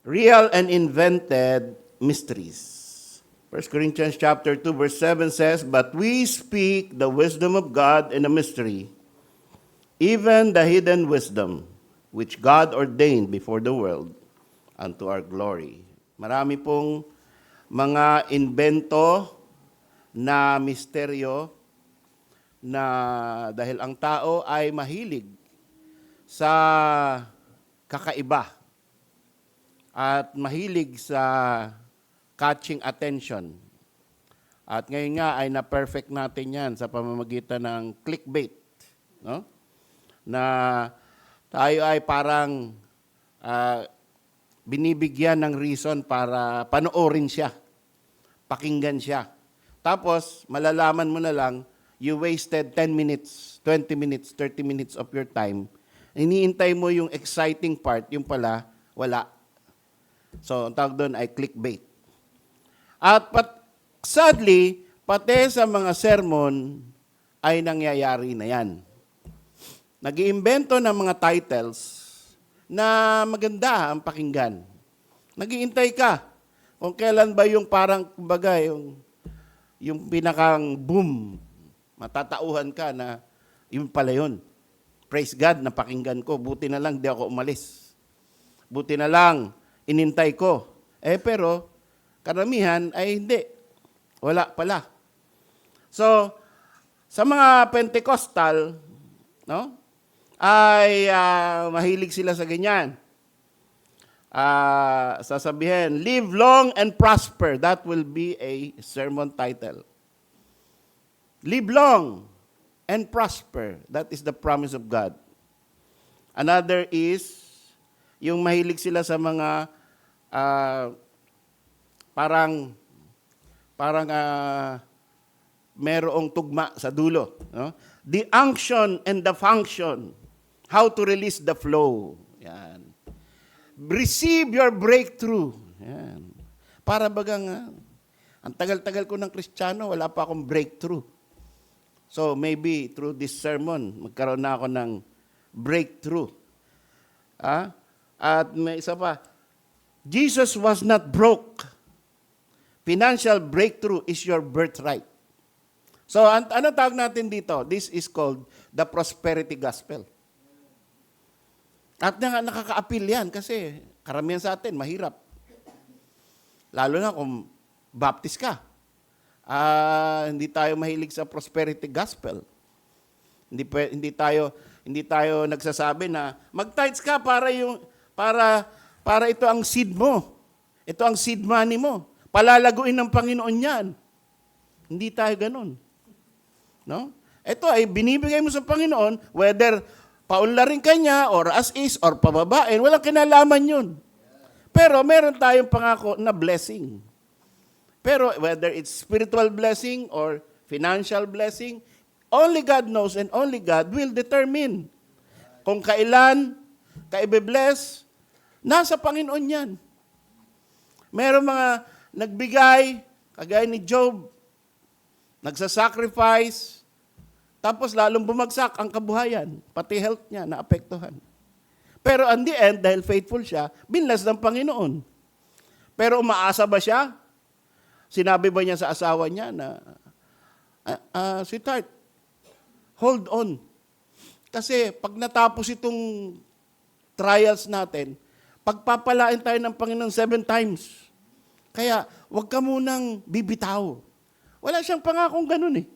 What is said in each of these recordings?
Real and invented mysteries. 1 Corinthians chapter 2 verse 7 says, "But we speak the wisdom of God in a mystery, even the hidden wisdom, which God ordained before the world, unto our glory." Marami pong mga invento na misteryo na dahil ang tao ay mahilig sa kakaiba at mahilig sa catching attention. At ngayon nga ay na-perfect natin yan sa pamamagitan ng clickbait. No? Na tayo ay parang binibigyan ng reason para panoorin siya, pakinggan siya. Tapos, malalaman mo na lang, you wasted 10 minutes, 20 minutes, 30 minutes of your time. Iniintay mo yung exciting part, yung pala, wala. So, ang tawag doon ay clickbait. At sadly, pati sa mga sermon ay nangyayari na yan. Nag-iimbento ng mga titles na maganda ang pakinggan. Nag-iintay ka kung kailan ba yung parang, kumbaga, yung pinakang boom, matatauhan ka na yung pala yun. Praise God, napakinggan ko. Buti na lang di ako umalis. Buti na lang, inintay ko. Pero, karamihan ay hindi. Wala pala. So, sa mga Pentecostal, no, ay mahilig sila sa ganyan. Sasabihin, "Live long and prosper." That will be a sermon title. Live long and prosper. That is the promise of God. Another is, yung mahilig sila sa mga parang merong tugma sa dulo. No? The unction and the function. How to release the flow. Yan. Receive your breakthrough. Yan. Para bagang, ang tagal-tagal ko ng Kristiyano, wala pa akong breakthrough. So maybe through this sermon, magkaroon na ako ng breakthrough. At may isa pa, Jesus was not broke. Financial breakthrough is your birthright. So, ano tawag natin dito? This is called the prosperity gospel. At nakaka-appeal yan kasi karamihan sa atin, mahirap. Lalo na kung baptist ka. Hindi tayo mahilig sa prosperity gospel. Hindi tayo nagsasabi na mag-tithes ka para ito ang seed mo. Ito ang seed money mo. Palalaguin ng Panginoon yan. Hindi tayo ganun. No? Ito ay binibigay mo sa Panginoon, whether paunlarin ka niya, or as is, or pababain, walang kinalaman yun. Pero meron tayong pangako na blessing. Pero whether it's spiritual blessing or financial blessing, only God knows and only God will determine kung kailan ka i-bless, nasa Panginoon yan. Meron mga nagbigay, kagaya ni Job, nagsasacrifice, tapos lalong bumagsak ang kabuhayan, pati health niya naapektuhan. Pero on the end, dahil faithful siya, binlas ng Panginoon. Pero umaasa ba siya? Sinabi ba niya sa asawa niya na, sweetheart, hold on. Kasi pag natapos itong trials natin, pagpapalain tayo ng Panginoon 7 times. Kaya, huwag ka munang bibitaw. Wala siyang pangakong ganun eh.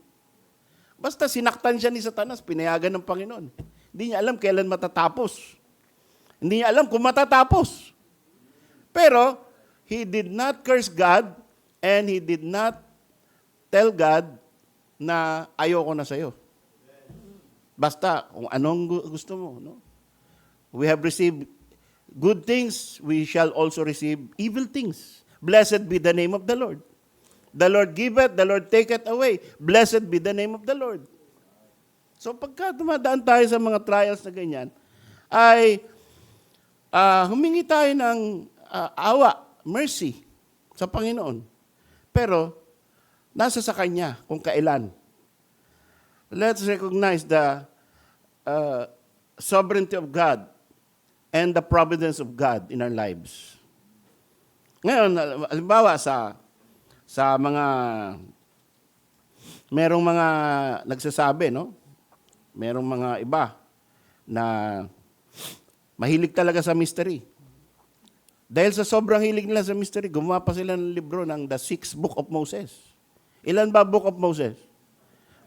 Basta sinaktan siya ni Satanas, pinayagan ng Panginoon. Hindi niya alam kailan matatapos. Hindi niya alam kung matatapos. Pero, he did not curse God and he did not tell God na ayoko na sa'yo. Basta, kung anong gusto mo. No? We have received good things, we shall also receive evil things. Blessed be the name of the Lord. The Lord giveth, the Lord taketh away. Blessed be the name of the Lord. So pagka dumadaan tayo sa mga trials na ganyan, ay humingi tayo ng awa, mercy sa Panginoon. Pero, nasa sa Kanya kung kailan. Let's recognize the sovereignty of God and the providence of God in our lives. Ngayon, halimbawa sa mga merong mga nagsasabi, no? Merong mga iba na mahilig talaga sa mystery. Dahil sa sobrang hilig nila sa mystery, gumawa pa sila ng libro ng The Sixth Book of Moses. Ilan ba Book of Moses?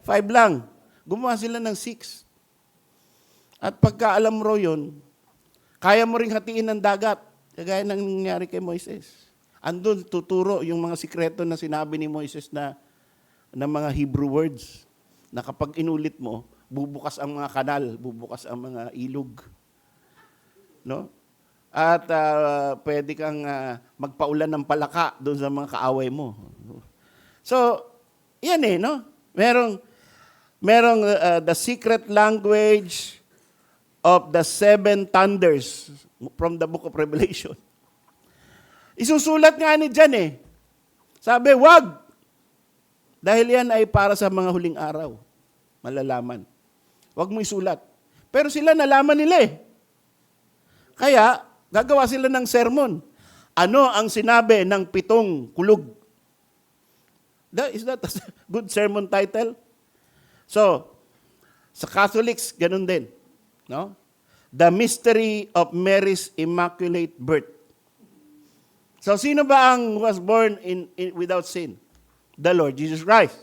5 lang. Gumawa sila ng 6. At pagka alam mo yun, kaya mo ring hatiin ng dagat, kagaya ng nangyari kay Moises. Andun tuturo yung mga sikreto na sinabi ni Moises na mga Hebrew words, na kapag inulit mo, bubukas ang mga kanal, bubukas ang mga ilog. No? At pwede kang magpaulan ng palaka doon sa mga kaaway mo. So, yan no? Merong the secret language of the 7 thunders from the book of Revelation. Isusulat nga ni John Sabi, wag! Dahil yan ay para sa mga huling araw. Malalaman. Wag mo isulat. Pero sila nalaman nila Kaya, gagawa sila ng sermon. Ano ang sinabi ng 7 kulog? Is that a good sermon title? So, sa Catholics, ganun din. No? The mystery of Mary's immaculate birth. So, sino ba ang was born without sin? The Lord Jesus Christ.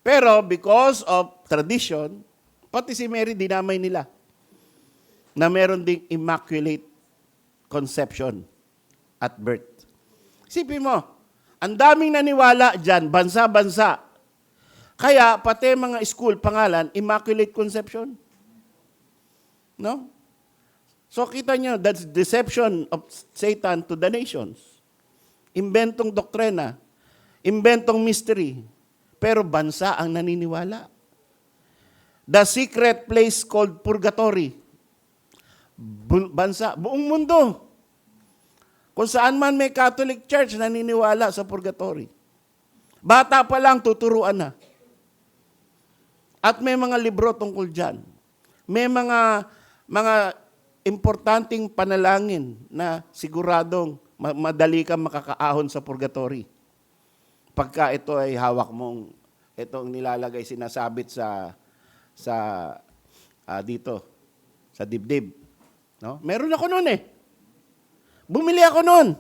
Pero because of tradition, pati si Mary dinamay nila na meron ding immaculate conception at birth. Isipin mo, ang daming naniwala dyan, bansa-bansa. Kaya pati mga school, pangalan, Immaculate Conception. No? So kita nyo, that's deception of Satan to the nations. Imbentong doktrina, imbentong mystery, pero bansa ang naniniwala. The secret place called purgatory. Bansa, buong mundo. Kung saan man may Catholic Church naniniwala sa purgatory. Bata pa lang, tuturuan na. At may mga libro tungkol dyan. May mga importanteng panalangin na siguradong madali kang makakaahon sa purgatory. Pagka ito ay hawak mong, itong nilalagay, sinasabit dito, sa dibdib. No? Meron ako noon Bumili ako noon.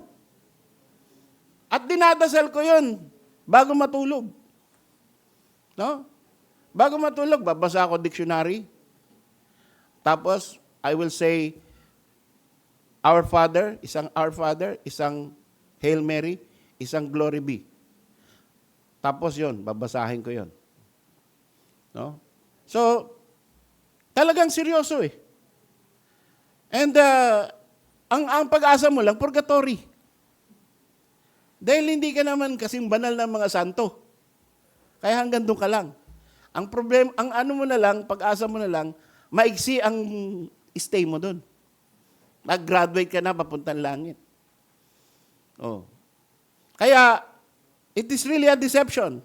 At dinadasal ko yun bago matulog. No? Bago matulog, babasa ako dictionary. Tapos, I will say, Our Father, isang Hail Mary, isang Glory Be. Tapos yun, babasahin ko yun. No? So, talagang seryoso And, ang pag-asa mo lang, purgatory. Dahil hindi ka naman kasing banal ng mga santo. Kaya hanggang doon ka lang. Ang problem, ang ano mo na lang, pag-asa mo na lang, maigsi ang stay mo doon. Mag-graduate ka na, papuntang langit. Kaya, it is really a deception.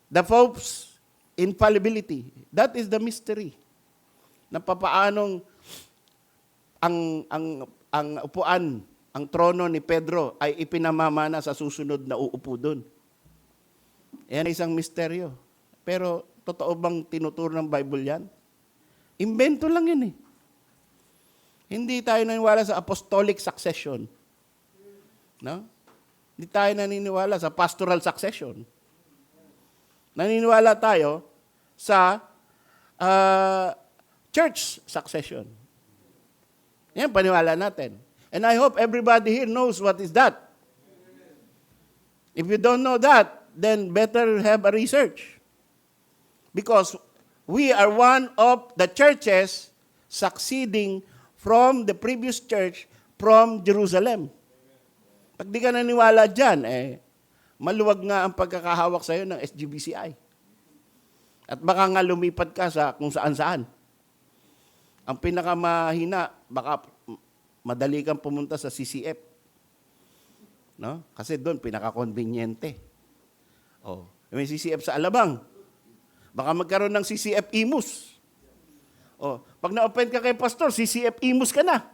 The Pope's infallibility. That is the mystery. Na papaanong ang upuan, ang trono ni Pedro ay ipinamamana sa susunod na uupo doon. Yan ay isang misteryo. Pero, totoo bang tinuturo ng Bible yan? Invento lang yun Hindi tayo naniniwala sa apostolic succession. No? Hindi tayo naniniwala sa pastoral succession. Naniniwala tayo sa church succession. Yan, paniwala natin. And I hope everybody here knows what is that. If you don't know that, then better have a research. Because we are one of the churches succeeding from the previous church from Jerusalem. Pag di ka naniwala dyan, maluwag nga ang pagkakahawak sa'yo ng SGBCI. At baka nga lumipat ka sa kung saan-saan. Ang pinakamahina, baka madali kang pumunta sa CCF. No? Kasi doon, pinaka-conveniente. May CCF sa Alabang. Baka magkaroon ng CCF Imus. Pag na-open ka kay pastor, CCF Imus ka na.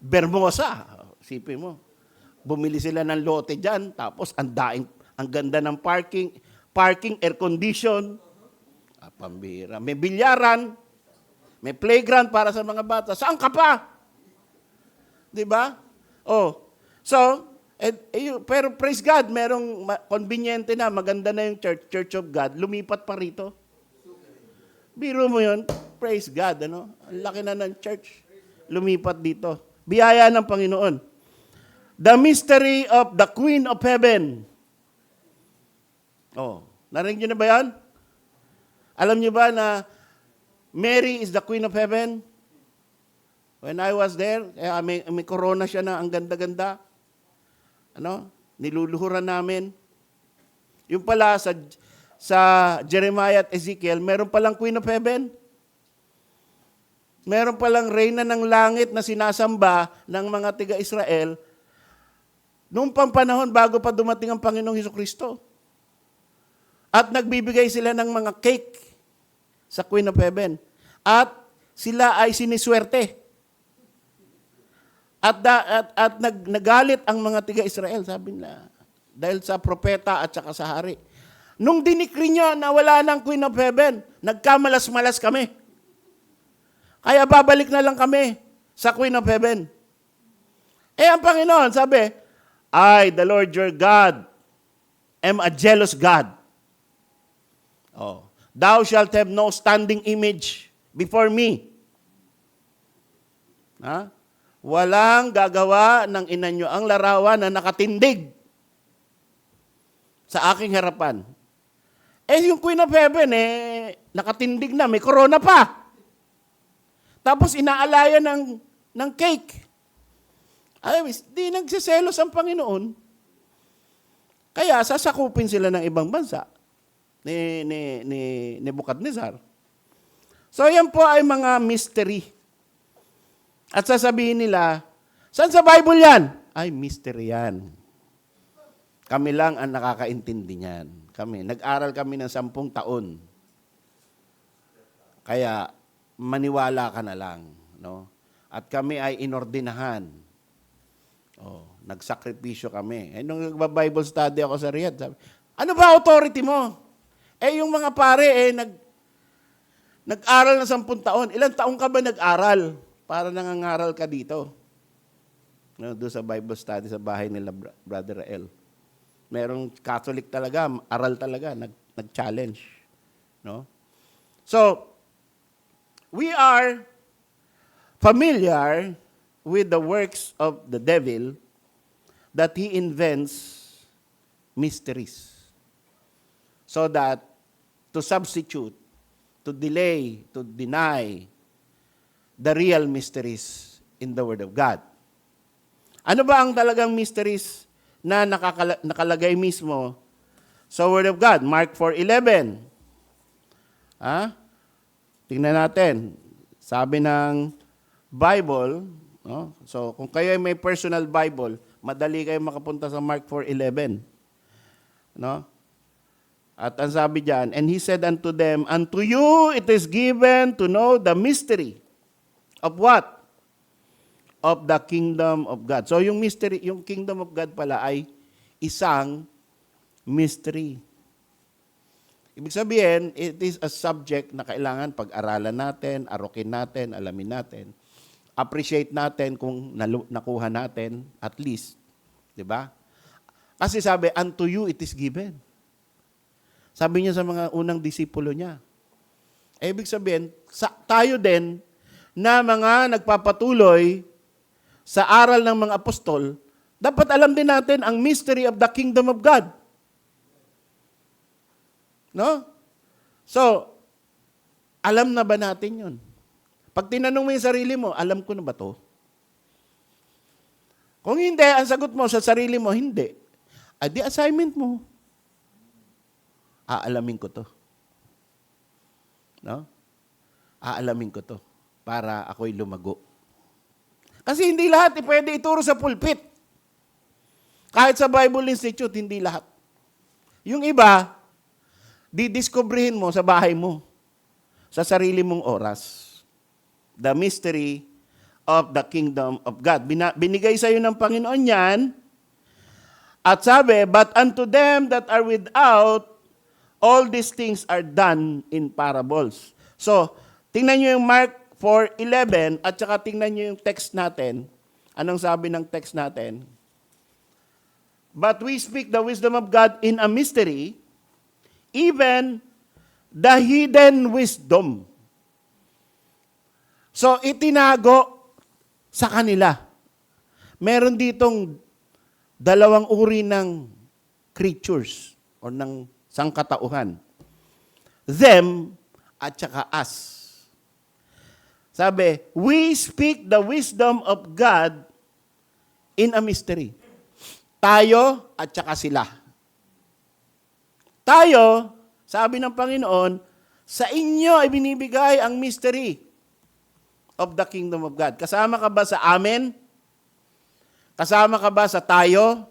Bermosa. Sipin mo. Bumili sila ng lote dyan, tapos ang ganda ng parking, air condition, pambira. May bilyaran, may playground para sa mga bata. Saan ka pa? Di ba? Oh. So, pero praise God, merong conveniente na, maganda na yung Church of God, lumipat pa rito. Biro mo yun, praise God, ano? Ang laki na ng church, lumipat dito. Biyaya ng Panginoon. The mystery of the Queen of Heaven. Oh, narinig niyo na ba yan? Alam niyo ba na Mary is the Queen of Heaven? When I was there, may corona siya na ang ganda-ganda. Ano? Niluluhuran namin. Yung pala sa Jeremiah at Ezekiel, meron palang Queen of Heaven. Meron palang reyna ng langit na sinasamba ng mga tiga-Israel noong panahon bago pa dumating ang Panginoong Hesukristo. At nagbibigay sila ng mga cake sa Queen of Heaven. At sila ay siniswerte. At nagalit ang mga tiga-Israel, sabi nila, dahil sa propeta at saka sa hari. Nung dinikri nyo na wala ng Queen of Heaven, nagkamalas-malas kami. Kaya babalik na lang kami sa Queen of Heaven. Ang Panginoon, sabi, I, the Lord your God, am a jealous God. Oh, thou shalt have no standing image before me. Walang gagawa ng ina nyo ang larawan na nakatindig sa aking harapan. Yung Queen of Heaven, nakatindig na, may corona pa. Tapos inaalaya ng cake. Di nagsiselos ang Panginoon. Kaya sasakupin sila ng ibang bansa ni Nebuchadnezzar. So yan po ay mga mystery. At sasabihin nila, saan sa Bible yan? Ay, mystery yan. Kami lang ang nakakaintindi niyan. Nag-aral kami ng 10 taon. Kaya, maniwala ka na lang. No? At kami ay inordinahan. Nagsakripisyo kami. Nung nagba-Bible study ako sa Riyadh, sabi, ano ba authority mo? Yung mga pare, nag-aral na 10 taon. Ilang taon ka ba nag-aral? Para nangangaral ka dito. Doon sa Bible study sa bahay nila, Brother Rael. Merong Catholic talaga, aral talaga, nag-challenge. No? So, we are familiar with the works of the devil that he invents mysteries. So that to substitute, to delay, to deny the real mysteries in the Word of God. Ano ba ang talagang mysteries na nakalagay mismo sa Word of God? Mark 4:11. Tingnan natin. Sabi ng Bible, no? So kung kayo ay may personal Bible, madali kayo makapunta sa Mark 4:11. No? At ang sabi diyan, and he said unto them, unto you it is given to know the mystery of what? Of the kingdom of God. So yung mystery, yung kingdom of God pala ay isang mystery. Ibig sabihin, it is a subject na kailangan pag-aralan natin, arukin natin, alamin natin, appreciate natin kung nakuha natin, at least. Diba? Kasi sabi, unto you it is given. Sabi niya sa mga unang disipulo niya. Ibig sabihin, tayo din, na mga nagpapatuloy sa aral ng mga apostol, dapat alam din natin ang mystery of the kingdom of God. No? So, alam na ba natin yun? Pag tinanong mo yung sarili mo, alam ko na ba to? Kung hindi, ang sagot mo sa sarili mo, hindi. Di assignment mo. Aalamin ko to. No? Aalamin ko to para ako'y lumago. Kasi hindi lahat pwede ituro sa pulpit. Kahit sa Bible Institute, hindi lahat. Yung iba, didiscoveryhin mo sa bahay mo, sa sarili mong oras. The mystery of the kingdom of God. Binigay sa iyo ng Panginoon yan. At sabi, but unto them that are without, all these things are done in parables. So, tingnan nyo yung Mark 4:11 at saka tingnan nyo yung text natin. Anong sabi ng text natin? But we speak the wisdom of God in a mystery, even the hidden wisdom. So, itinago sa kanila. Meron ditong dalawang uri ng creatures or ng sangkatauhan. Them at saka us. Sabi, we speak the wisdom of God in a mystery. Tayo at saka sila. Tayo, sabi ng Panginoon, sa inyo ay binibigay ang mystery of the kingdom of God. Kasama ka ba sa amin? Kasama ka ba sa tayo?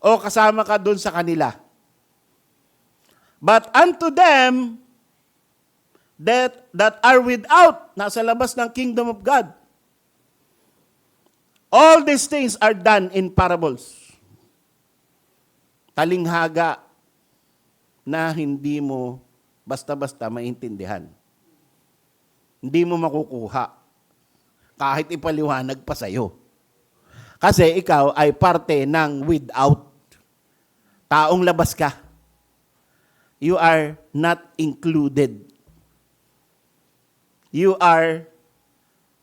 O kasama ka dun sa kanila? But unto them that are without, nasa labas ng kingdom of God, all these things are done in parables. Talinghaga na hindi mo basta-basta maintindihan. Hindi mo makukuha kahit ipaliwanag pa sa'yo. Kasi ikaw ay parte ng without. Taong labas ka. You are not included. You are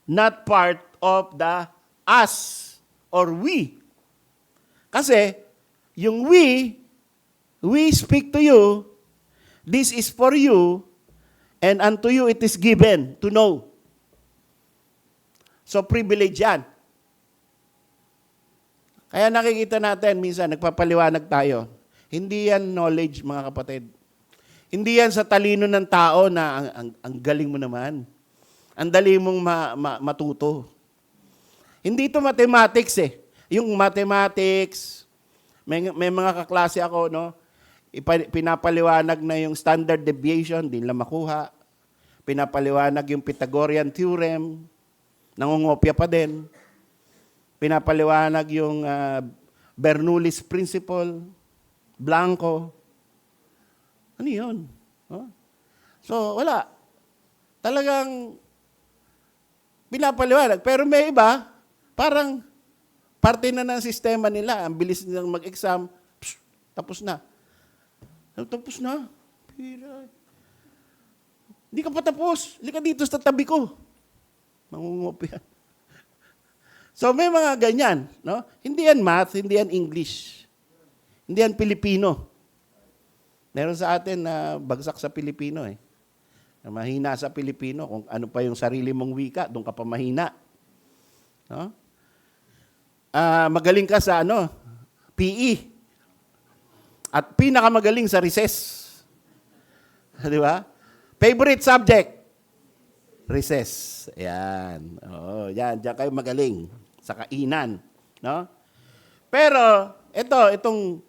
not part of the us or we. Kasi yung we speak to you, this is for you, and unto you it is given to know. So privilege yan. Kaya nakikita natin, minsan nagpapaliwanag tayo. Hindi yan knowledge, mga kapatid. Hindi yan sa talino ng tao na ang galing mo naman. Ang dali mong matuto. Hindi ito mathematics eh. Yung mathematics, may mga kaklase ako, no? Pinapaliwanag na yung standard deviation, di nila makuha. Pinapaliwanag yung Pythagorean theorem, nangungopia pa din. Pinapaliwanag yung Bernoulli's principle, Blanco. Ano yun? Huh? So, wala. Talagang pinapaliwanag. Pero may iba, parang parte na ng sistema nila. Ang bilis nilang mag-exam, tapos na. Tapos na. Hindi ka pa tapos. Lika dito sa tabi ko. Mangungopia. So may mga ganyan, no? Hindi yan math, hindi yan English. Hindi yan Pilipino. Meron sa atin na bagsak sa Pilipino eh. Mahina sa Pilipino, kung ano pa yung sarili mong wika, doon ka pa mahina. No? Magaling ka sa PE. At pinakamagaling sa recess. Di ba? Favorite subject? Recess. Ayan. Oo, yan. Diyan kayo magaling. Sa kainan. No? Pero, itong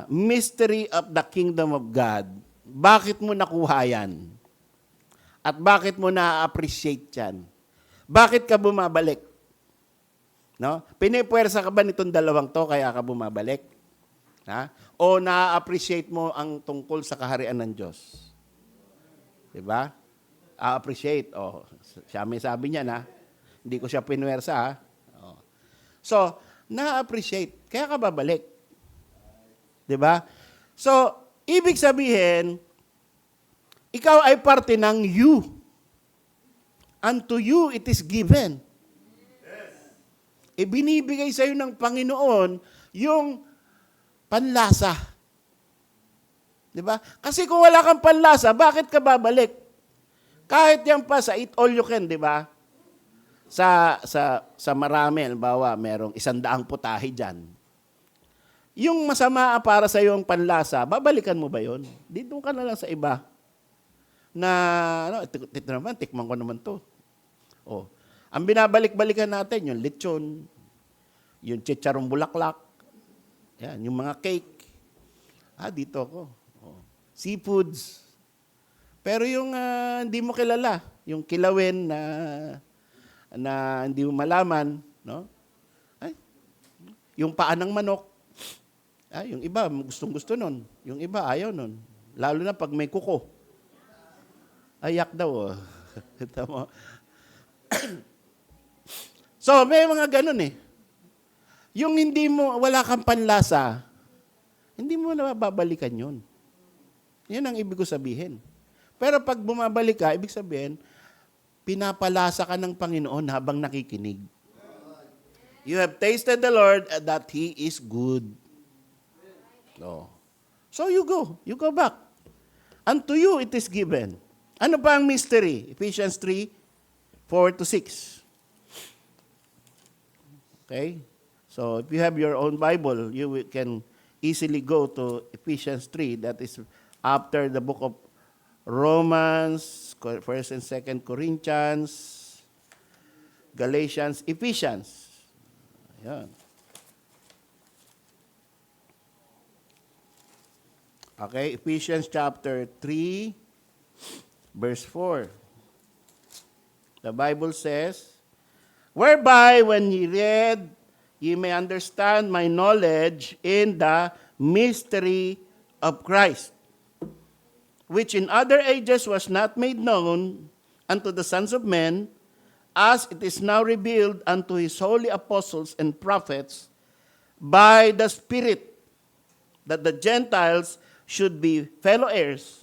mystery of the kingdom of God, bakit mo nakuha yan? At bakit mo na-appreciate yan? Bakit ka bumabalik? No? Pinipuwersa ka ba nitong dalawang to kaya ka bumabalik? Ha? O na-appreciate mo ang tungkol sa kaharian ng Diyos? Diba? A-appreciate. Oh, siya may sabi niya na, hindi ko siya pinuwersa. Ha? Oh. So, na-appreciate. Kaya ka babalik. Diba? So, ibig sabihin, ikaw ay parte ng you. Unto you it is given. Ibinibigay sa iyo ng Panginoon yung panlasa. Diba? Kasi kung wala kang panlasa, bakit ka babalik? Kahit yan pa sa eat all you can, di ba? Sa marami, halimbawa, merong 100 putahe dyan. Yung masama para sa yung panlasa, babalikan mo ba yun? Dito ka na lang sa iba. Na, ito naman, tikman ko naman to. Oh. Ang binabalik-balikan natin, yung lechon, yung chicharong bulaklak, yan, yung mga cake. Dito ako. Oh. Seafoods. Pero yung hindi mo kilala, yung kilawin na na hindi mo malaman, no? Ay, yung paa ng manok, yung iba gustong-gusto nun. Yung iba ayaw nun. Lalo na pag may kuko. Ayak daw. Tama. So, may mga ganun eh. Yung wala kang panlasa, hindi mo na babalikan yun. Yan ang ibig ko sabihin. Pero pag bumabalik ka, ibig sabihin, pinapalasa ka ng Panginoon habang nakikinig. You have tasted the Lord that He is good. So you go back. Unto you it is given. Ano ba ang mystery? Ephesians 3, 4-6. Okay? So if you have your own Bible, you can easily go to Ephesians 3. That is after the book of Romans, 1st and 2nd Corinthians, Galatians, Ephesians. Ayan. Okay, Ephesians chapter 3, verse 4. The Bible says, whereby when ye read, ye may understand my knowledge in the mystery of Christ, which in other ages was not made known unto the sons of men, as it is now revealed unto his holy apostles and prophets by the Spirit, that the Gentiles should be fellow heirs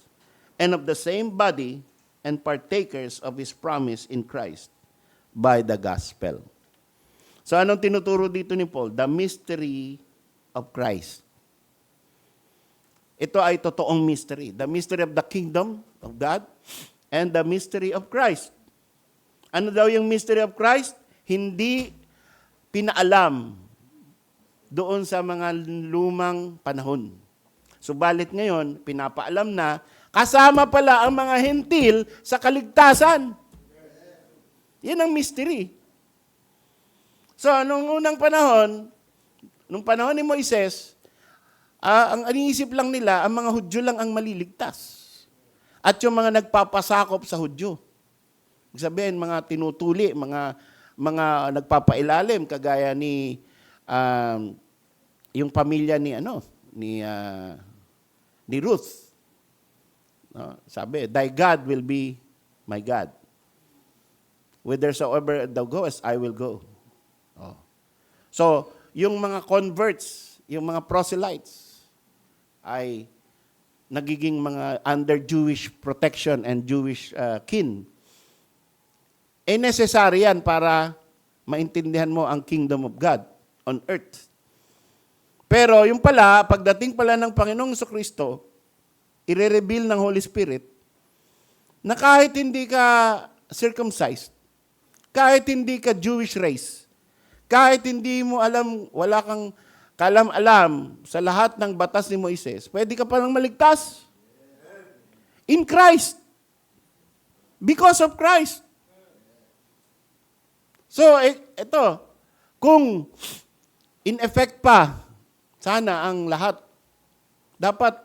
and of the same body and partakers of his promise in Christ by the gospel. So anong tinuturo dito ni Paul? The mystery of Christ. Ito ay totoong mystery. The mystery of the kingdom of God and the mystery of Christ. Ano daw yung mystery of Christ? Hindi pinaalam doon sa mga lumang panahon. Subalit ngayon, pinapaalam na, kasama pala ang mga hentil sa kaligtasan. Yan ang mystery. So, nung unang panahon, nung panahon ni Moises, ang iniisip lang nila, ang mga Hudyo lang ang maliligtas. At yung mga nagpapasakop sa Hudyo. Ibig sabihin, mga tinutuli, mga nagpapailalim, kagaya ni yung pamilya ni Ruth. No? Sabi, thy God will be my God. Whithersoever thou goest, I will go. So, yung mga converts, yung mga proselytes, ay nagiging mga under Jewish protection and Jewish kin. Necessary yan para maintindihan mo ang kingdom of God on earth. Pero yung pala, pagdating pala ng Panginoong Jesucristo, i-reveal ng Holy Spirit na kahit hindi ka circumcised, kahit hindi ka Jewish race, kahit hindi mo alam, wala kang kalam-alam sa lahat ng batas ni Moises, pwede ka palang maligtas. In Christ. Because of Christ. So, ito, kung in effect pa, sana ang lahat, dapat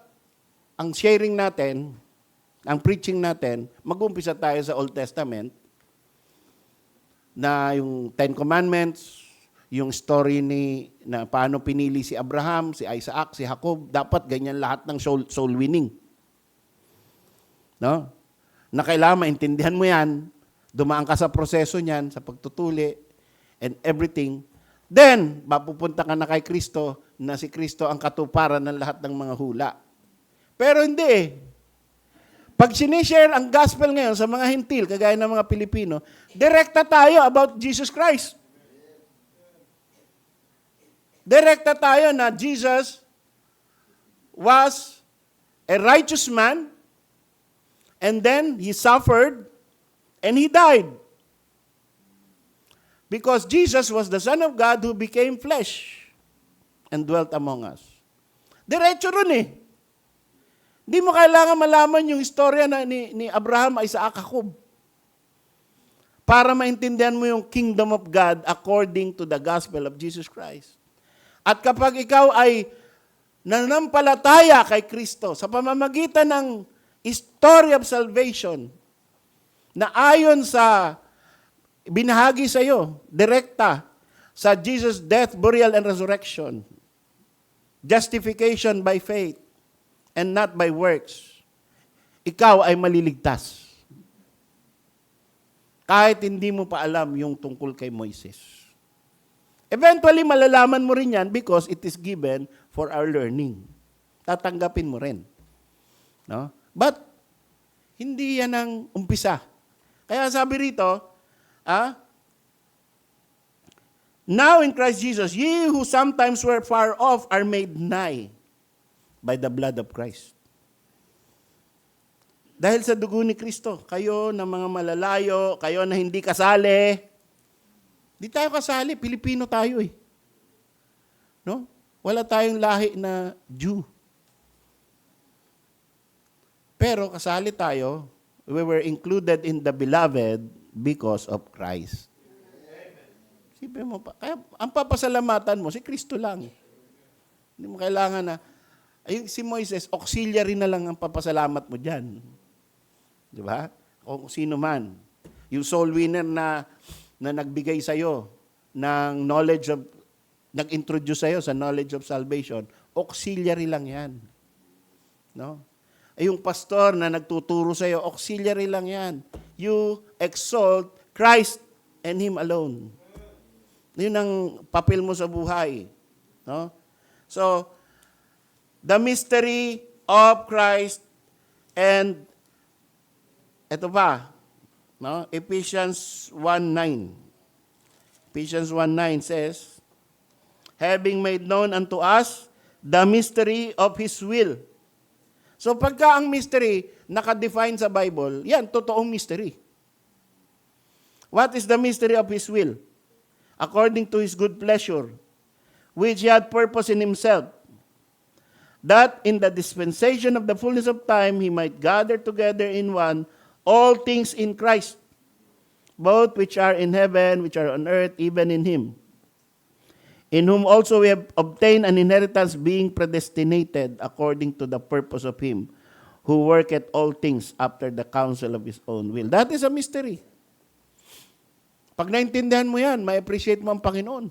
ang sharing natin, ang preaching natin, mag-umpisa tayo sa Old Testament, na yung Ten Commandments, yung story na paano pinili si Abraham, si Isaac, si Jacob, dapat ganyan lahat ng soul winning. No? Na kailangan maintindihan mo yan, dumaan ka sa proseso niyan, sa pagtutuli, and everything. Then, mapupunta ka na kay Kristo, na si Kristo ang katuparan ng lahat ng mga hula. Pero hindi eh. Pag sinishare ang gospel ngayon sa mga hentil, kagaya ng mga Pilipino, direkta tayo about Jesus Christ. Direkta tayo na Jesus was a righteous man, and then He suffered, and He died. Because Jesus was the Son of God who became flesh and dwelt among us. Diretso ron eh. Hindi mo kailangan malaman yung istorya ni Abraham, Isaac, Jacob para maintindihan mo yung kingdom of God according to the gospel of Jesus Christ. At kapag ikaw ay nanampalataya kay Kristo sa pamamagitan ng story of salvation na ayon sa binahagi sa iyo, direkta, sa Jesus' death, burial, and resurrection. Justification by faith and not by works. Ikaw ay maliligtas. Kahit hindi mo pa alam yung tungkol kay Moises. Eventually, malalaman mo rin yan because it is given for our learning. Tatanggapin mo rin. No? But, hindi yan ang umpisa. Kaya sabi rito, now in Christ Jesus, ye who sometimes were far off are made nigh by the blood of Christ. Dahil sa dugo ni Kristo, kayo na mga malalayo, kayo na hindi kasali, di tayo kasali, Pilipino tayo eh. No? Wala tayong lahi na Jew. Pero kasali tayo, we were included in the beloved because of Christ. Sipin mo pa, kaya ang papasalamatan mo, si Kristo lang. Hindi mo kailangan na, ay, si Moises, auxiliary na lang ang papasalamat mo dyan. Di ba? O sino man. Yung soul winner na nagbigay sa'yo ng knowledge of, nag-introduce sa'yo sa knowledge of salvation, auxiliary lang yan. No? Ay, yung pastor na nagtuturo sa'yo, auxiliary lang yan. You exalt Christ and Him alone. Yun ang papel mo sa buhay. No? So, the mystery of Christ and ito pa, no? Ephesians 1:9. Ephesians 1:9 says, having made known unto us the mystery of His will. So pagka ang mystery nakadefine sa Bible, yan, totoong mystery. What is the mystery of His will? According to His good pleasure, which He had purpose in Himself, that in the dispensation of the fullness of time He might gather together in one all things in Christ, both which are in heaven, which are on earth, even in Him, in whom also we have obtained an inheritance, being predestinated according to the purpose of Him, who worketh all things after the counsel of His own will. That is a mystery. Pag naintindihan mo yan, ma-appreciate mo ang Panginoon.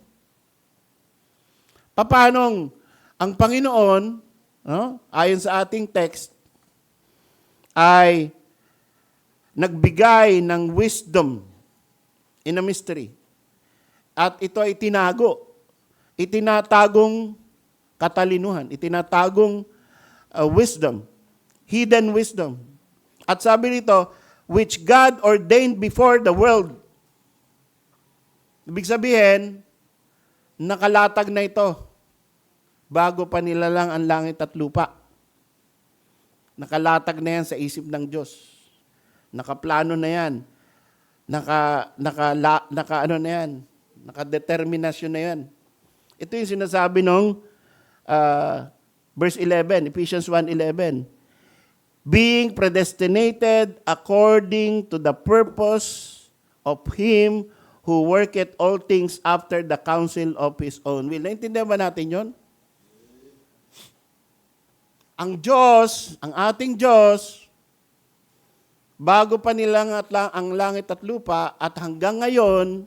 Paanong ang Panginoon, no, ayon sa ating text, ay nagbigay ng wisdom in a mystery. At ito ay tinago. Itinatagong katalinuhan. Itinatagong wisdom. Hidden wisdom. At sabi nito, which God ordained before the world. Ibig sabihin, nakalatag na ito bago pa nilalang ang langit at lupa. Nakalatag na yan sa isip ng Diyos. Nakaplano na yan. Ano na yan. Nakadeterminasyon na yan. Ito yung sinasabi ng verse 11, Ephesians 1:11. Being predestinated according to the purpose of Him who worketh all things after the counsel of His own will. Naintindihan ba natin yon? Ang Diyos, ang ating Diyos, bago pa nilangat lang ang langit at lupa at hanggang ngayon,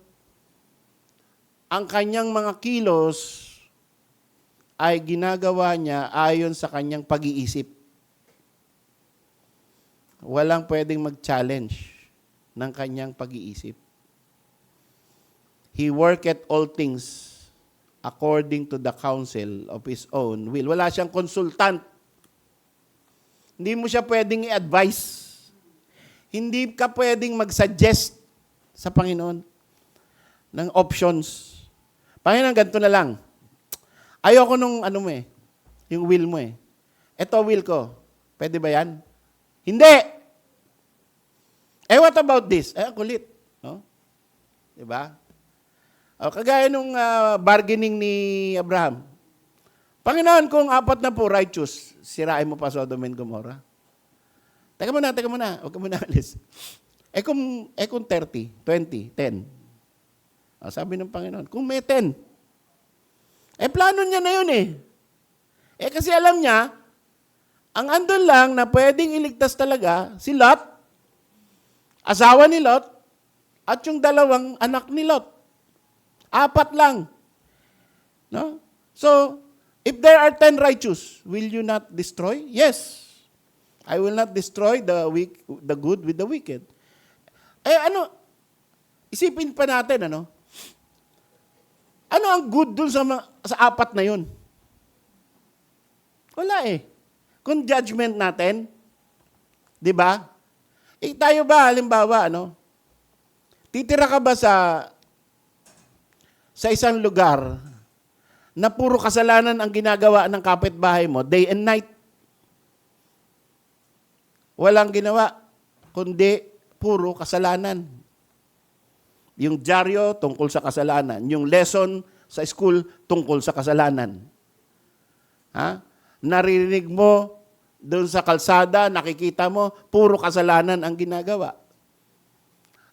ang kanyang mga kilos ay ginagawa niya ayon sa kanyang pag-iisip. Walang pwedeng mag-challenge ng kanyang pag-iisip. He worketh all things according to the counsel of His own will. Wala siyang consultant. Hindi mo siya pwedeng i-advise. Hindi ka pwedeng mag-suggest sa Panginoon ng options. Panginoon, ganito na lang. Ayoko nung ano mo yung will mo Ito will ko. Pwede ba yan? Hindi! What about this? Kulit. No? Diba? Kagaya nung bargaining ni Abraham. Panginoon, kung 4 na po righteous, sirain mo pa Sodom and Gomorrah. Teka muna. Huwag ka muna alis. Kung 30, 20, 10. Sabi ng Panginoon, kung may 10. Plano niya na yun kasi alam niya, ang andun lang na pwedeng iligtas talaga, si Lot, asawa ni Lot, at yung dalawang anak ni Lot. 4 lang. No? So, if there are 10 righteous, will you not destroy? Yes. I will not destroy the good with the wicked. Isipin pa natin, ano ang good dun sa 4 na yun? Wala eh. Kung judgment natin, di ba? Tayo ba, halimbawa, titira ka ba sa isang lugar na puro kasalanan ang ginagawa ng kapitbahay mo, day and night? Walang ginawa, kundi puro kasalanan. Yung dyaryo tungkol sa kasalanan. Yung lesson sa school tungkol sa kasalanan. Naririnig mo doon sa kalsada, nakikita mo, puro kasalanan ang ginagawa.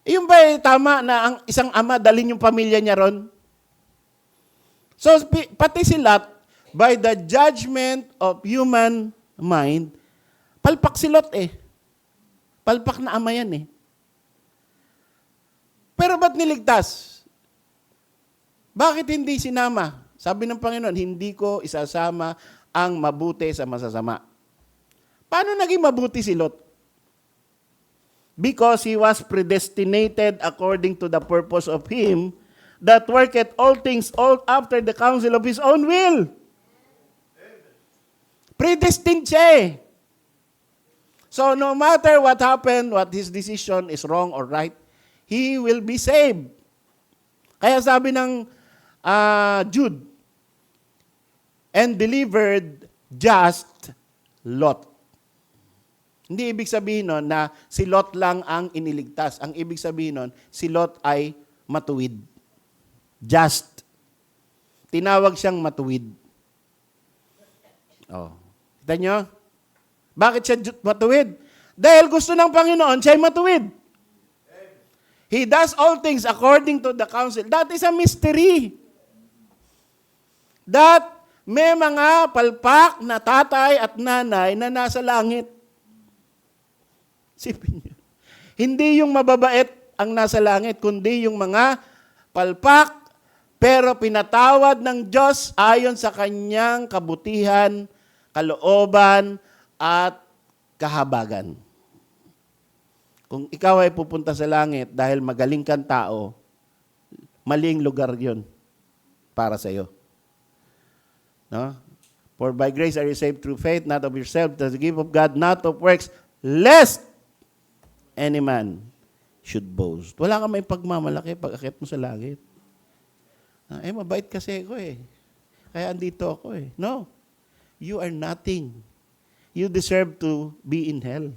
Yung ba tama na ang isang ama dalhin yung pamilya niya ron? So, pati si Lot, by the judgment of human mind, palpak si Lot eh. Palpak na ama yan eh. Pero ba't niligtas? Bakit hindi sinama? Sabi ng Panginoon, hindi ko isasama ang mabuti sa masasama. Paano naging mabuti si Lot? Because he was predestinated according to the purpose of him that worketh all things all after the counsel of his own will. Predestined siya eh. So no matter what happened, what his decision is wrong or right, he will be saved. Kaya sabi ng Jude, and delivered just Lot. Hindi ibig sabihin nun na si Lot lang ang iniligtas. Ang ibig sabihin nun, si Lot ay matuwid. Just. Tinawag siyang matuwid. Oh. Kita nyo? Bakit siya matuwid? Dahil gusto ng Panginoon, siya ay matuwid. He does all things according to the counsel. That is a mystery. That may mga palpak na tatay at nanay na nasa langit. Sipin niyo. Hindi yung mababait ang nasa langit, kundi yung mga palpak, pero pinatawad ng Diyos ayon sa kanyang kabutihan, kalooban, at kahabagan. Kung ikaw ay pupunta sa langit dahil magaling kang tao, maling lugar yun para sa iyo. No? For by grace are you saved through faith, not of yourself, the gift of God, not of works, lest any man should boast. Wala kang may pagmamalaki pag akit mo sa langit. Mabait kasi ako eh. Kaya andito ako eh. No. You are nothing. You deserve to be in hell.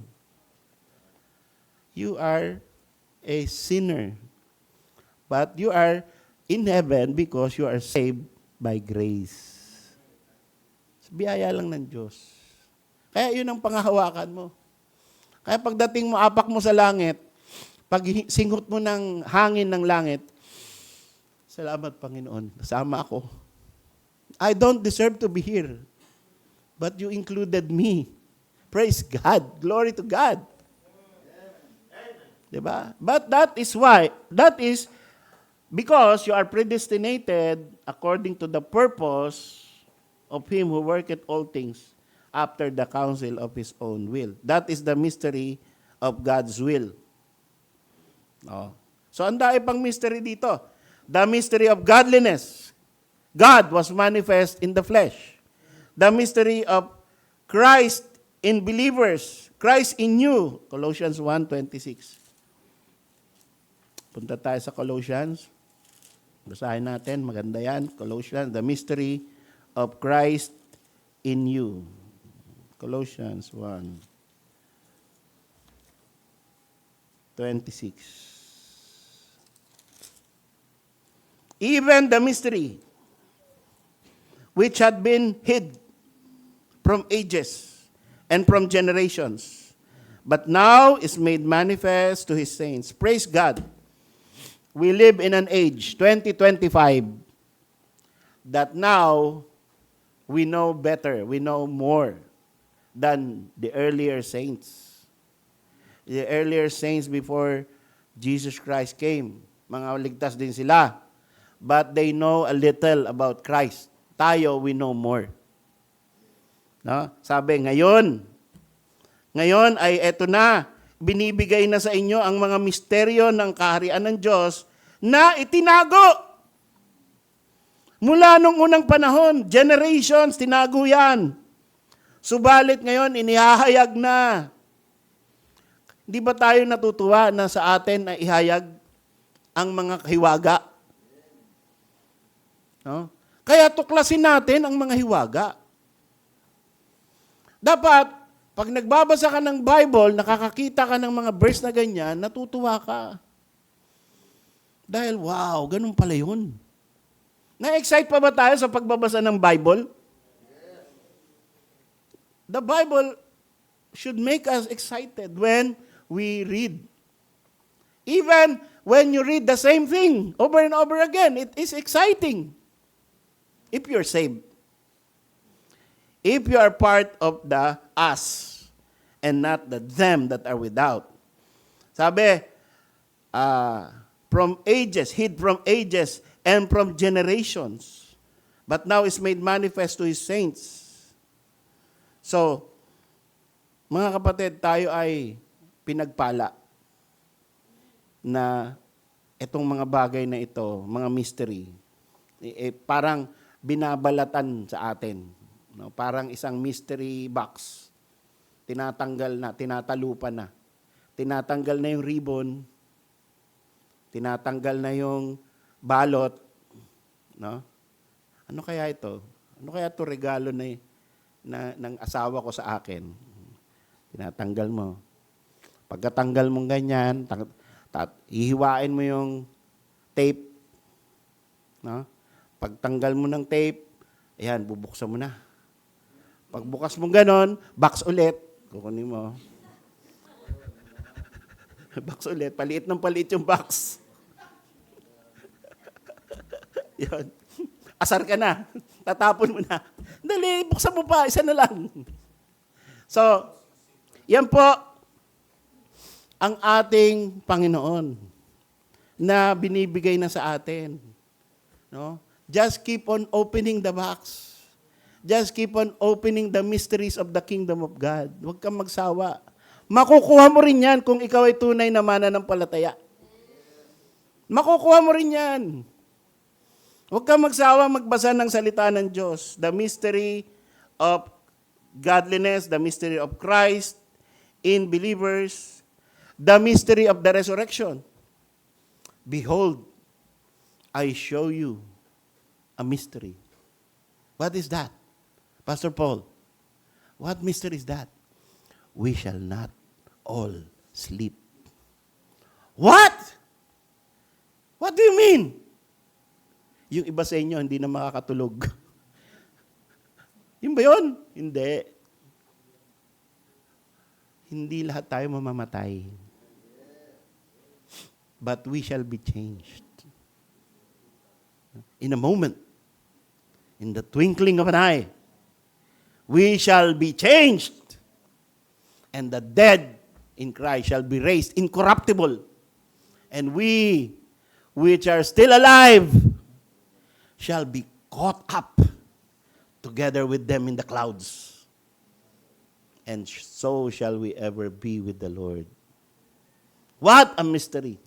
You are a sinner. But you are in heaven because you are saved by grace. Biyaya lang ng Diyos. Kaya yun ang pangahawakan mo. Kaya pagdating mo, apak mo sa langit, pag singot mo ng hangin ng langit, salamat Panginoon, nasama ako. I don't deserve to be here, but you included me. Praise God. Glory to God. Diba? But that is because you are predestinated according to the purpose of Him who worketh all things after the counsel of His own will. That is the mystery of God's will. Oh. So, ang dami pang mystery dito. The mystery of godliness. God was manifest in the flesh. The mystery of Christ in believers. Christ in you. Colossians 1:26. Punta tayo sa Colossians. Basahin natin. Maganda yan. Colossians, the mystery of Christ in you. Colossians 1:26. Even the mystery which had been hid from ages and from generations, but now is made manifest to His saints. Praise God. We live in an age, 2025, that now we know better, we know more than the earlier saints. The earlier saints before Jesus Christ came. Mga ligtas din sila. But they know a little about Christ. Tayo, we know more. No? Sabi, ngayon ay eto na, binibigay na sa inyo ang mga misteryo ng kaharian ng Diyos na itinago. Mula nung unang panahon, generations, tinago yan. Subalit ngayon, inihahayag na. Di ba tayo natutuwa na sa atin ay ihayag ang mga hiwaga? No? Kaya tuklasin natin ang mga hiwaga. Dapat, pag nagbabasa ka ng Bible, nakakakita ka ng mga verse na ganyan, natutuwa ka. Dahil, wow, ganun pala yun. Na-excite pa ba tayo sa pagbabasa ng Bible? The Bible should make us excited when we read. Even when you read the same thing over and over again, it is exciting. If you're saved. If you are part of the us and not the them that are without. Sabi, from ages, hid from ages and from generations, but now is made manifest to His saints. So, mga kapatid, tayo ay pinagpala na itong mga bagay na ito, mga mystery, parang binabalatan sa atin. No? Parang isang mystery box. Tinatanggal na, tinatalupan na. Tinatanggal na yung ribbon, tinatanggal na yung balot. No? Ano kaya ito? Ano kaya ito regalo ng asawa ko sa akin? Tinatanggal mo. Pagkatanggal mong ganyan, hihiwain mo yung tape. No? Pagtanggal mo ng tape, ayan, bubuksan mo na. Pagbukas mo ganon, box ulit. Kukunin mo. Box ulit. Paliit ng paliit yung box. Yan. Asar ka na. Tatapon mo na. Dali, buksan mo pa. Isa na lang. So, yan po ang ating Panginoon na binibigay na sa atin. No? Just keep on opening the box. Just keep on opening the mysteries of the kingdom of God. Huwag kang magsawa. Makukuha mo rin yan kung ikaw ay tunay na mananampalataya. Makukuha mo rin yan. Huwag kang magsawa magbasa ng salita ng Diyos. The mystery of godliness, the mystery of Christ in believers, the mystery of the resurrection. Behold, I show you a mystery. What is that? Pastor Paul, what mystery is that? We shall not all sleep. What? What do you mean? Yung iba sa inyo, hindi na makakatulog. Yun ba yun? Hindi. Hindi lahat tayo mamamatay. But we shall be changed. In a moment, in the twinkling of an eye, we shall be changed. And the dead in Christ shall be raised incorruptible. And we, which are still alive, shall be caught up together with them in the clouds. And so shall we ever be with the Lord. What a mystery.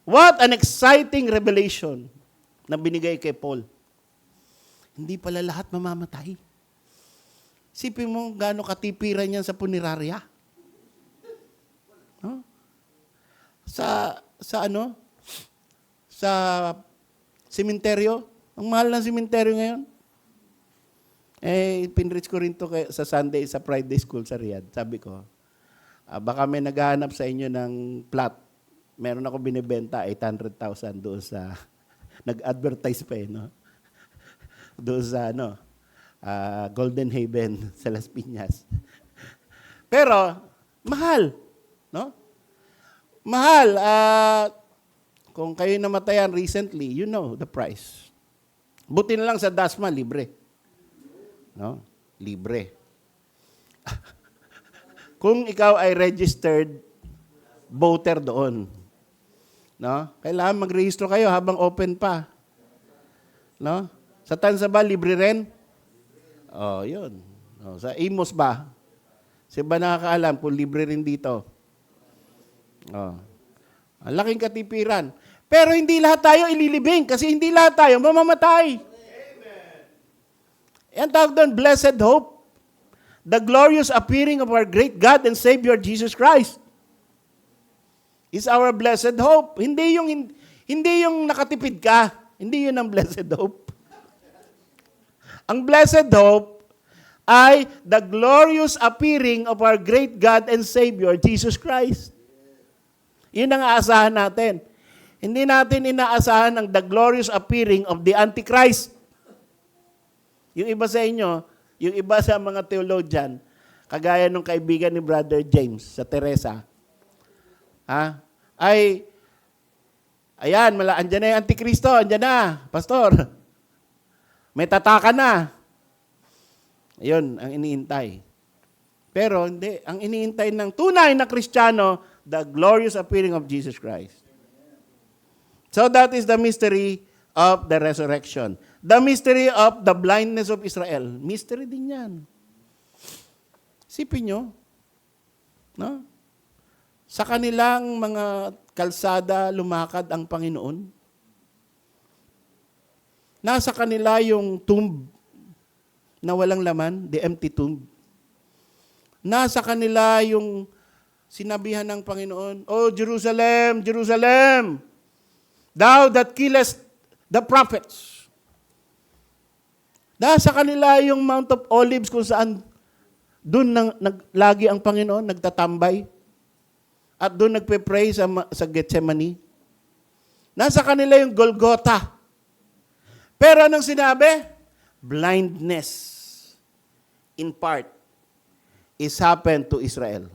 What an exciting revelation na binigay kay Paul. Hindi pala lahat mamamatay. Sipin mo gaano katipiran yan sa punerarya. No? Sa sementeryo. Ang mahal ng sementeryo ngayon. Pinreach ko rin to sa Sunday, sa Friday School sa Riyadh. Sabi ko, baka may naghahanap sa inyo ng plot. Meron ako binibenta, 800,000 doon sa, nag-advertise pa no? Doon sa, Golden Haven sa Las Piñas. Pero, mahal. No? Mahal. Kung kayo namatayan recently, you know the price. Buti na lang sa Dasma, libre. No? Libre. Kung ikaw ay registered voter doon, No? Kailangan magrehistro kayo habang open pa. No? Sa Tansa ba, libre rin? Oh, yun. Oh, sa Imos ba? Kasi ba nakakaalam kung libre rin dito? Oh. Ang laking katipiran. Pero hindi lahat tayo ililibing kasi hindi lahat tayo mamamatay. Amen. Yan tawag doon, blessed hope. The glorious appearing of our great God and Savior Jesus Christ is our blessed hope. Hindi yung nakatipid ka. Hindi yun ang blessed hope. Ang blessed hope ay the glorious appearing of our great God and Savior, Jesus Christ. Yun ang aasahan natin. Hindi natin inaasahan ang the glorious appearing of the Antichrist. Yung iba sa inyo, yung iba sa mga theologian, kagaya ng kaibigan ni Brother James sa Teresa, ayan, andyan na yung Antikristo, andyan na, pastor. May tataka na. Ayun, ang iniintay. Pero hindi, ang iniintay ng tunay na Kristiyano, the glorious appearing of Jesus Christ. So that is the mystery of the resurrection. The mystery of the blindness of Israel. Mystery din yan. Isipin nyo, no? Sa kanilang mga kalsada, lumakad ang Panginoon. Nasa kanila yung tomb na walang laman, the empty tomb. Nasa kanila yung sinabihan ng Panginoon, "Oh, Jerusalem, Jerusalem, thou that killest the prophets." Nasa kanila yung Mount of Olives kung saan doon lagi ang Panginoon nagtatambay. At doon nagpe-pray sa Gethsemane. Nasa kanila yung Golgotha. Pero anong sinabi? Blindness, in part, is happened to Israel.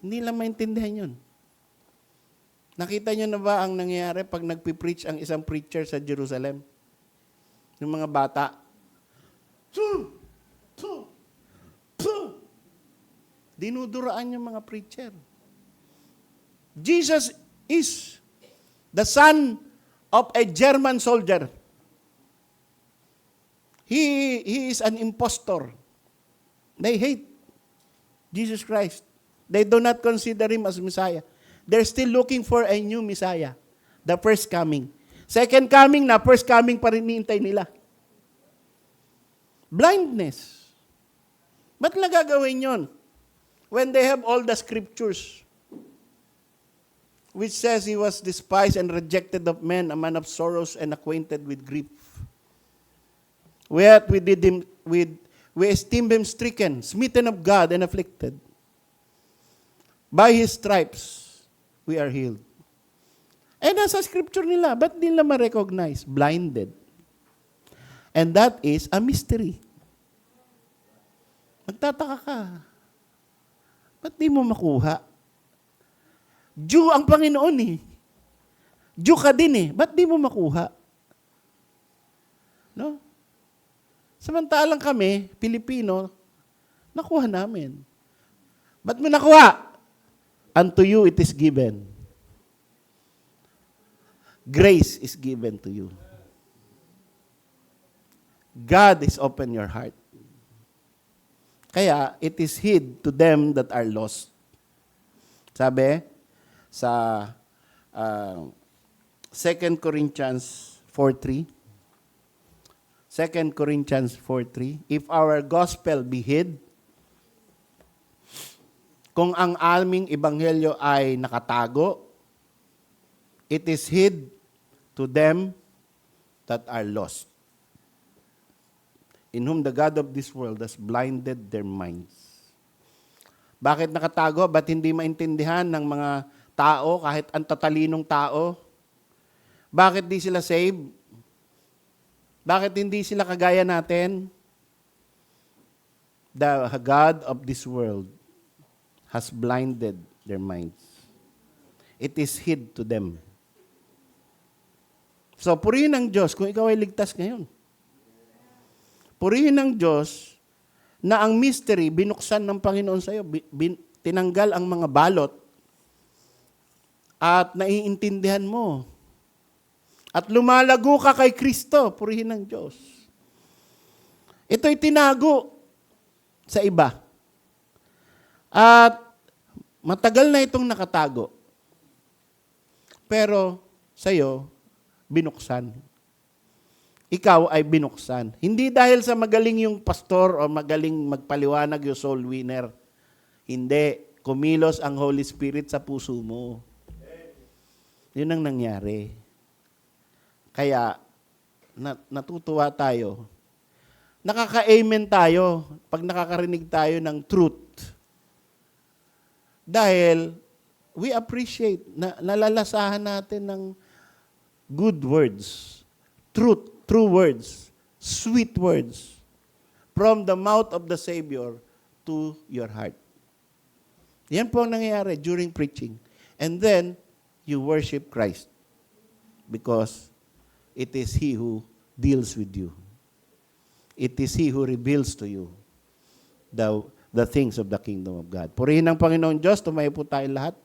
Hindi lang maintindihan yun. Nakita nyo na ba ang nangyayari pag nagpipreach ang isang preacher sa Jerusalem? Yung mga bata. Dinuduraan yung mga preacher. Jesus is the son of a German soldier. He is an impostor. They hate Jesus Christ. They do not consider him as Messiah. They're still looking for a new Messiah. The first coming. Second coming na, first coming pa rin hinihintay nila. Blindness. Ba't nila gagawin yun? When they have all the scriptures, which says he was despised and rejected of men, a man of sorrows and acquainted with grief. Yet we esteemed him stricken, smitten of God, and afflicted. By his stripes, we are healed. Eh, nasa scripture nila, ba't nila ma-recognize? Blinded. And that is a mystery. Magtataka ka. Ba't di mo makuha? Jew ang Panginoon eh. Jew ka din eh. Ba't di mo makuha? No? Samantalang kami, Pilipino, nakuha namin. Ba't mo nakuha? Unto you it is given. Grace is given to you. God is open your heart. Kaya, it is hid to them that are lost. Sabi, sa 2 Corinthians 4:3, 2 Corinthians 4:3, if our gospel be hid, kung ang aming ebanghelyo ay nakatago, it is hid to them that are lost, in whom the God of this world has blinded their minds. Bakit nakatago? Ba't hindi maintindihan ng mga tao, kahit ang tatalinong tao? Bakit di sila saved? Bakit hindi sila kagaya natin? The God of this world has blinded their minds. It is hid to them. So, purihin ang Diyos kung ikaw ay ligtas ngayon. Purihin ng Diyos na ang mystery binuksan ng Panginoon sa iyo. Tinanggal ang mga balot at naiintindihan mo. At lumalago ka kay Kristo, purihin ng Diyos. Ito'y tinago sa iba. At matagal na itong nakatago. Pero sa'yo, binuksan. Ikaw ay binuksan. Hindi dahil sa magaling yung pastor o magaling magpaliwanag yung soul winner. Hindi. Kumilos ang Holy Spirit sa puso mo. Yun ang nangyari. Kaya, natutuwa tayo. Nakaka-amen tayo pag nakakarinig tayo ng truth. Dahil, we appreciate, nalalasahan natin ng good words, truth, true words, sweet words, from the mouth of the Savior to your heart. Yan po ang nangyayari during preaching. And then, you worship Christ because it is He who deals with you. It is He who reveals to you the things of the kingdom of God. Purihin ng Panginoon Diyos, tumayo po tayong lahat.